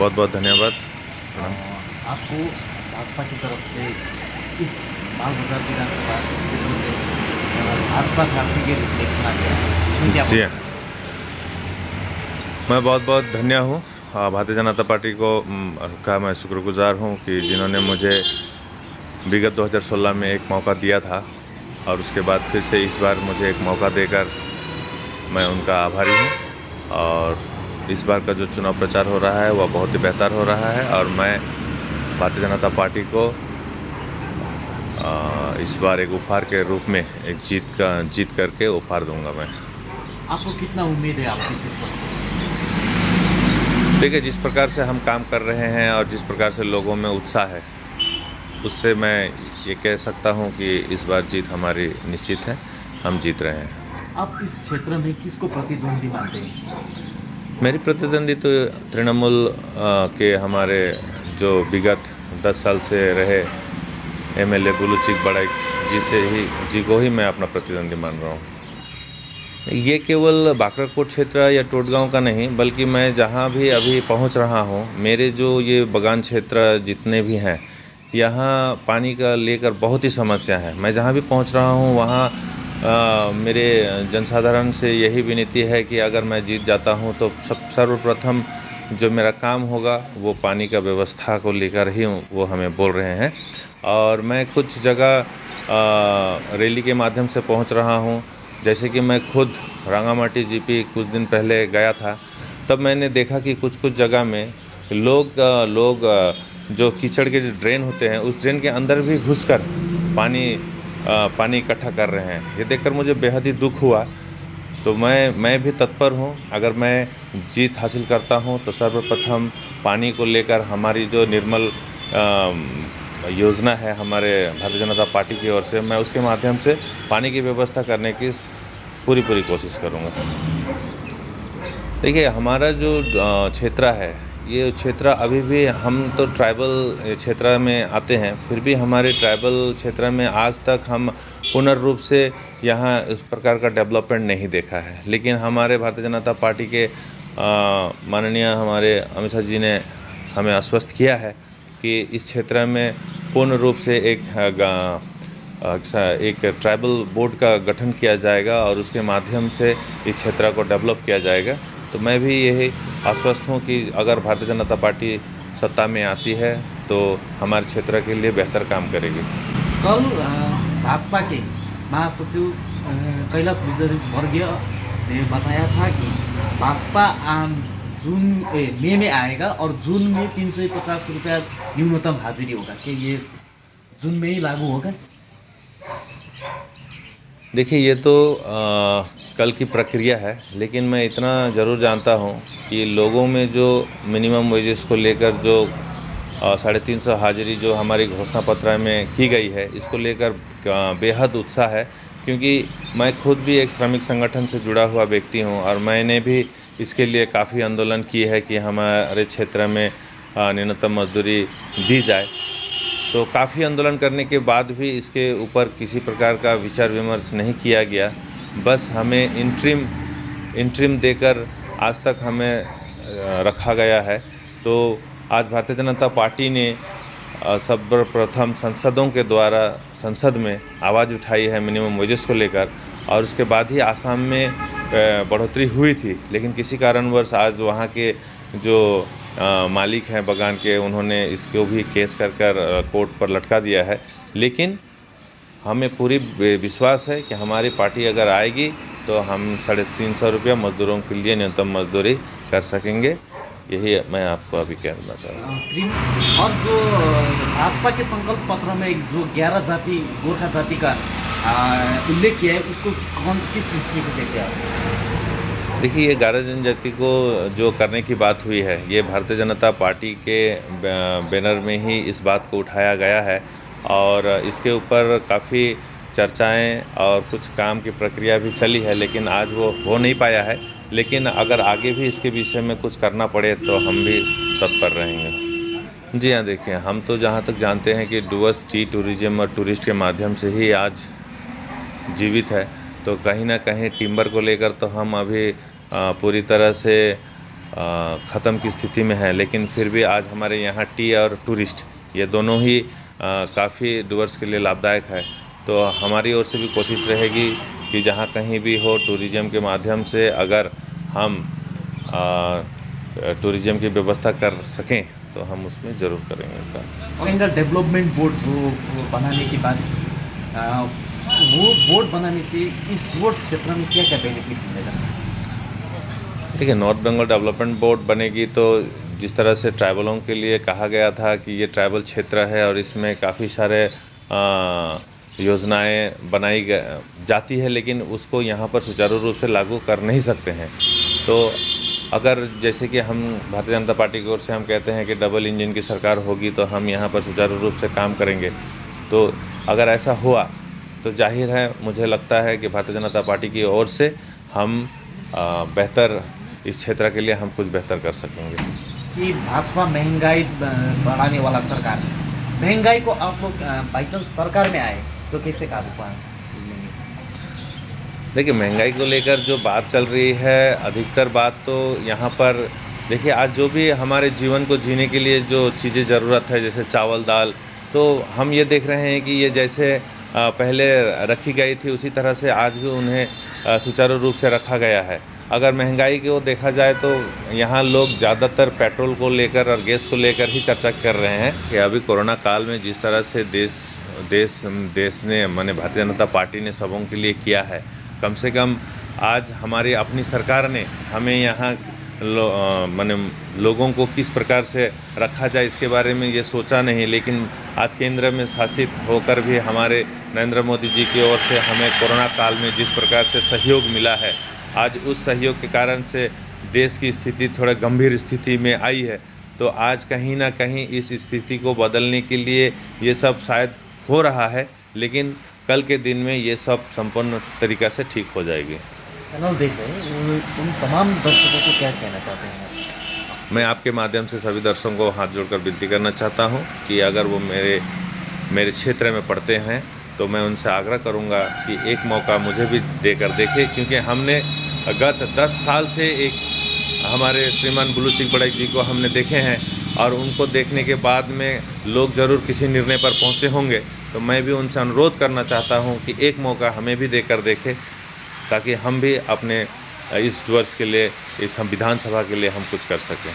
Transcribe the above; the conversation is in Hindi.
बहुत बहुत धन्यवाद। प्रणाम। आपको भाजपा की तरफ से इस मालबजार विधानसभा क्षेत्र से भाजपा प्रार्थी के रूप में चुना गया है, इसमें क्या जी, बोलना मैं बहुत बहुत धन्य हूँ भारतीय जनता पार्टी को का मैं शुक्रगुजार हूँ कि जिन्होंने मुझे विगत 2016 में एक मौका दिया था और उसके बाद फिर से इस बार मुझे एक मौका देकर मैं उनका आभारी हूँ। और इस बार का जो चुनाव प्रचार हो रहा है वह बहुत ही बेहतर हो रहा है और मैं भारतीय जनता पार्टी को इस बार एक उपहार के रूप में एक जीत करके उपहार दूंगा मैं। आपको कितना उम्मीद है आपके जीत पर? देखिए, जिस प्रकार से हम काम कर रहे हैं और जिस प्रकार से लोगों में उत्साह है, उससे मैं ये कह सकता हूँ कि इस बार जीत हमारी निश्चित है, हम जीत रहे हैं। आप इस क्षेत्र में किसको प्रतिद्वंदी मानते हैं? मेरी प्रतिद्वंदी तो तृणमूल के हमारे जो विगत 10 साल से रहे एमएलए बुलूचिक बड़ाई जी को ही मैं अपना प्रतिद्वंदी मान रहा हूँ। ये केवल बाकरकोट क्षेत्र या टोटगांव का नहीं, बल्कि मैं जहाँ भी अभी पहुँच रहा हूँ, मेरे जो ये बगान क्षेत्र जितने भी हैं, यहाँ पानी का लेकर बहुत ही समस्या है। मैं जहाँ भी पहुँच रहा हूँ वहाँ मेरे जनसाधारण से यही विनती है कि अगर मैं जीत जाता हूँ तो सर्वप्रथम जो मेरा काम होगा वो पानी का व्यवस्था को लेकर ही वो हमें बोल रहे हैं। और मैं कुछ जगह रैली के माध्यम से पहुँच रहा हूँ, जैसे कि मैं खुद रांगामाटी जीपी कुछ दिन पहले गया था, तब मैंने देखा कि कुछ कुछ जगह में लोग जो कीचड़ के जो ड्रेन होते हैं उस ड्रेन के अंदर भी घुसकर पानी इकट्ठा कर रहे हैं। ये देखकर मुझे बेहद ही दुख हुआ। तो मैं भी तत्पर हूँ, अगर मैं जीत हासिल करता हूँ तो सर्वप्रथम पानी को लेकर हमारी जो निर्मल योजना है हमारे भारतीय जनता पार्टी की ओर से, मैं उसके माध्यम से पानी की व्यवस्था करने की पूरी कोशिश करूँगा। देखिए, हमारा जो क्षेत्र है, ये क्षेत्र अभी भी, हम तो ट्राइबल क्षेत्र में आते हैं, फिर भी हमारे ट्राइबल क्षेत्र में आज तक हम पूर्ण रूप से यहाँ इस प्रकार का डेवलपमेंट नहीं देखा है। लेकिन हमारे भारतीय जनता पार्टी के माननीय हमारे अमित शाह जी ने हमें आश्वस्त किया है कि इस क्षेत्र में पूर्ण रूप से एक ट्राइबल बोर्ड का गठन किया जाएगा और उसके माध्यम से इस क्षेत्र को डेवलप किया जाएगा। तो मैं भी यही आश्वस्त हूँ कि अगर भारतीय जनता पार्टी सत्ता में आती है तो हमारे क्षेत्र के लिए बेहतर काम करेगी। कल भाजपा के महासचिव कैलाश विजयवर्गीय ने बताया था कि भाजपा मई में आएगा और जून में 350 रुपया न्यूनतम हाजिरी होगा। क्या ये जून में ही लागू होगा? देखिए, ये तो कल की प्रक्रिया है, लेकिन मैं इतना ज़रूर जानता हूँ कि लोगों में जो मिनिमम वेजेस को लेकर जो 350 हाजिरी जो हमारी घोषणा पत्र में की गई है, इसको लेकर बेहद उत्साह है। क्योंकि मैं खुद भी एक श्रमिक संगठन से जुड़ा हुआ व्यक्ति हूँ और मैंने भी इसके लिए काफ़ी आंदोलन की है कि हमारे क्षेत्र में न्यूनतम मजदूरी दी जाए। तो काफ़ी आंदोलन करने के बाद भी इसके ऊपर किसी प्रकार का विचार विमर्श नहीं किया गया। बस हमें इंट्रिम देकर आज तक हमें रखा गया है। तो आज भारतीय जनता पार्टी ने सर्वप्रथम संसदों के द्वारा संसद में आवाज़ उठाई है मिनिमम वेजेस को लेकर, और उसके बाद ही आसाम में बढ़ोतरी हुई थी। लेकिन किसी कारणवश आज वहाँ के जो मालिक हैं बगान के, उन्होंने इसको भी केस कर कोर्ट पर लटका दिया है। लेकिन हमें पूरी विश्वास है कि हमारी पार्टी अगर आएगी तो हम 350 रुपया मजदूरों के लिए न्यूनतम मजदूरी कर सकेंगे। यही मैं आपको अभी कहना चाहता हूँ। और जो भाजपा के संकल्प पत्र में जो 11 जाति गोरखा जाति का उल्लेख किया है, उसको किस दृष्टि से देखते हैं आप? देखिए, ये 11 जनजाति को जो करने की बात हुई है, ये भारतीय जनता पार्टी के बैनर में ही इस बात को उठाया गया है और इसके ऊपर काफ़ी चर्चाएं और कुछ काम की प्रक्रिया भी चली है, लेकिन आज वो हो नहीं पाया है। लेकिन अगर आगे भी इसके विषय में कुछ करना पड़े तो हम भी तत्पर रहेंगे। जी हाँ, देखिए, हम तो जहाँ तक जानते हैं कि डूअर्स टी टूरिज्म और टूरिस्ट के माध्यम से ही आज जीवित है। तो कहीं ना कहीं टिम्बर को लेकर तो हम अभी पूरी तरह से ख़त्म की स्थिति में है, लेकिन फिर भी आज हमारे यहाँ टी और टूरिस्ट ये दोनों ही काफ़ी डूअर्स के लिए लाभदायक है। तो हमारी ओर से भी कोशिश रहेगी कि जहाँ कहीं भी हो टूरिज़्म के माध्यम से अगर हम टूरिज़्म की व्यवस्था कर सकें तो हम उसमें ज़रूर करेंगे काम। और इनका डेवलपमेंट बोर्ड जो बनाने की बात, वो बोर्ड बनाने से इस डुवर्स क्षेत्र में क्या क्या बेनिफिट मिलेगा? देखिए, नॉर्थ बंगाल डेवलपमेंट बोर्ड बनेगी तो जिस तरह से ट्राइबलों के लिए कहा गया था कि ये ट्राइबल क्षेत्र है और इसमें काफ़ी सारे योजनाएं बनाई जाती है, लेकिन उसको यहाँ पर सुचारू रूप से लागू कर नहीं सकते हैं। तो अगर जैसे कि हम भारतीय जनता पार्टी की ओर से हम कहते हैं कि डबल इंजन की सरकार होगी तो हम यहाँ पर सुचारू रूप से काम करेंगे। तो अगर ऐसा हुआ तो जाहिर है मुझे लगता है कि भारतीय जनता पार्टी की ओर से हम बेहतर इस क्षेत्र के लिए हम कुछ बेहतर कर सकेंगे। कि भाजपा महंगाई बढ़ाने वाला सरकार, महंगाई को आप लोग बाई चांस सरकार में आए तो कैसे काबू पाएंगे? देखिए, महंगाई को लेकर जो बात चल रही है, अधिकतर बात तो यहाँ पर देखिए आज जो भी हमारे जीवन को जीने के लिए जो चीज़ें ज़रूरत है, जैसे चावल दाल, तो हम ये देख रहे हैं कि ये जैसे पहले रखी गई थी उसी तरह से आज भी उन्हें सुचारू रूप से रखा गया है। अगर महंगाई को देखा जाए तो यहाँ लोग ज़्यादातर पेट्रोल को लेकर और गैस को लेकर ही चर्चा कर रहे हैं कि अभी कोरोना काल में जिस तरह से देश ने माने भारतीय जनता पार्टी ने सबों के लिए किया है, कम से कम आज हमारी अपनी सरकार ने हमें यहाँ माने लोगों को किस प्रकार से रखा जाए इसके बारे में ये सोचा नहीं, लेकिन आज केंद्र में शासित होकर भी हमारे नरेंद्र मोदी जी की ओर से हमें कोरोना काल में जिस प्रकार से सहयोग मिला है, आज उस सहयोग के कारण से देश की स्थिति थोड़ा गंभीर स्थिति में आई है। तो आज कहीं ना कहीं इस स्थिति को बदलने के लिए ये सब शायद हो रहा है, लेकिन कल के दिन में ये सब संपूर्ण तरीक़ा से ठीक हो जाएगी। चैनल देख रहे हैं उन तमाम दर्शकों को क्या कहना चाहते हैं? मैं आपके माध्यम से सभी दर्शकों को हाथ जोड़कर विनती करना चाहता हूं कि अगर वो मेरे क्षेत्र में पढ़ते हैं तो मैं उनसे आग्रह करूंगा कि एक मौका मुझे भी देकर देखें, क्योंकि हमने गत 10 साल से एक हमारे श्रीमान बुल्लू सिंह बड़ैच जी को हमने देखे हैं और उनको देखने के बाद में लोग ज़रूर किसी निर्णय पर पहुंचे होंगे। तो मैं भी उनसे अनुरोध करना चाहता हूं कि एक मौका हमें भी देकर देखें, ताकि हम भी अपने इस वर्ष के लिए, इस हम विधानसभा के लिए हम कुछ कर सकें।